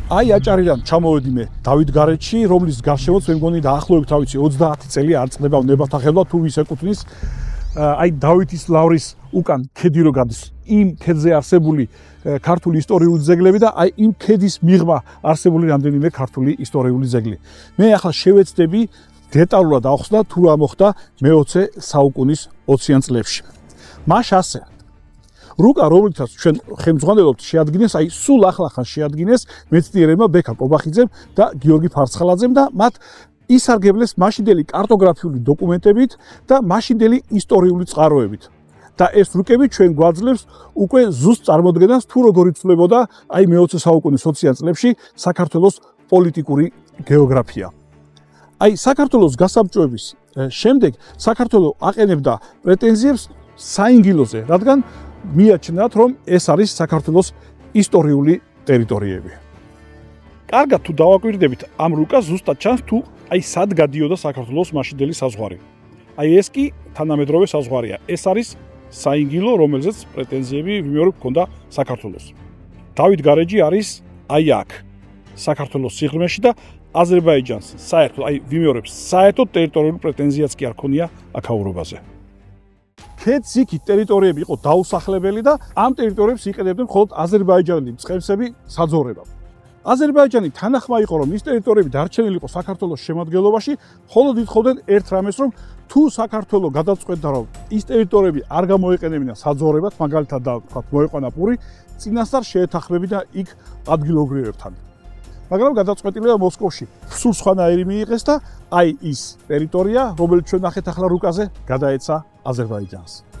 აი აჭარიდან ჩამოვედი მე დავითგარეჯში, რომლის გარშემოც მე მგონი დაახლოებით თავისი 30 წელი არ წყდება ნებათახელვა თუ ვის ეკუთვნის აი დავითის ლავრის უკან ქედი რო გადის იმ ქედზე არსებული ქართული ისტორიული ძეგლები და აი იმ ქედის მიღმა არსებული რამდენიმე ქართული ისტორიული ძეგლი. მე ახლა შევეცდები დეტალურად ახსნა თუ რა მოხდა მე-20 საუკუნის 20-იან წლებში. მაშ ასე რუკა რომელიცაც ჩვენ ხელმძღვანელობთ შეადგინეს, აი სულ ახლახან შეადგინეს მეცნიერებმა ბექა კობახიძემ და გიორგი ფარცხალაძემ და მათ ისარგებლეს მაშინდელი კარტოგრაფიული დოკუმენტებით და მაშინდელი ისტორიული წყაროებით. და ეს რუკები ჩვენ გვაძლევს უკვე ზუსტ წარმოდგენას თუ როგორ იცვლებოდა აი მე-20 საუკუნის 20-იან წლებში საქართველოს პოლიტიკური გეოგრაფია. აი საქართველოს გასაბჭოების შემდეგ საქართველო აყენებდა პრეტენზიებს საინგილოზე, რადგან მიაჩნდათ, რომ ეს არის საქართველოს ისტორიული ტერიტორიები. კარგად თუ დავაკვირდებით ამ რუკას ზუსტად ჩანს თუ აი სად გადიოდა საქართველოს მაშინდელი საზღვარი. აი ეს კი თანამედროვე საზღვარია. ეს არის საინგილო, რომელზეც პრეტენზიები ვიმეორებ ჰქონდა საქართველოს. დავითგარეჯი არის აი აქ, საქართველოს სიღრმეში და აზერბაიჯანს საერთოდ, აი ვიმეორებ, საერთოდ ტერიტორიული პრეტენზიაც კი არ ქონია აქაურობაზე. ქედს იქით ტერიტორიები იყო დაუსახლებელი და ამ ტერიტორიებს იყენებდნენ მხოლოდ აზერბაიჯანელი მწყემსები საძოვრებად. აზერბაიჯანი თანახმა იყო, რომ ის ტერიტორიები დარჩენილი იყო საქართველოს შემადგენლობაში, მხოლოდ ითხოვდნენ ერთ რამეს, რომ თუ საქართველო გადაწყვეტდა, რომ ის ტერიტორიები არ გამოიყენებინა საძოვრებად, მაგალითად და ვთქვათ, მოეყვანა პური, წინასწარ შეეთანხმებინა იქ ადგილობრივებთან. მაგრამ გადაწყვეტილება მოსკოვში სულ სხვანაირი მიიღეს და აი ის ტერიტორია, რომელიც ჩვენ ნახეთ ახლა რუკაზე, გადაეცა აზერბაიჯანს.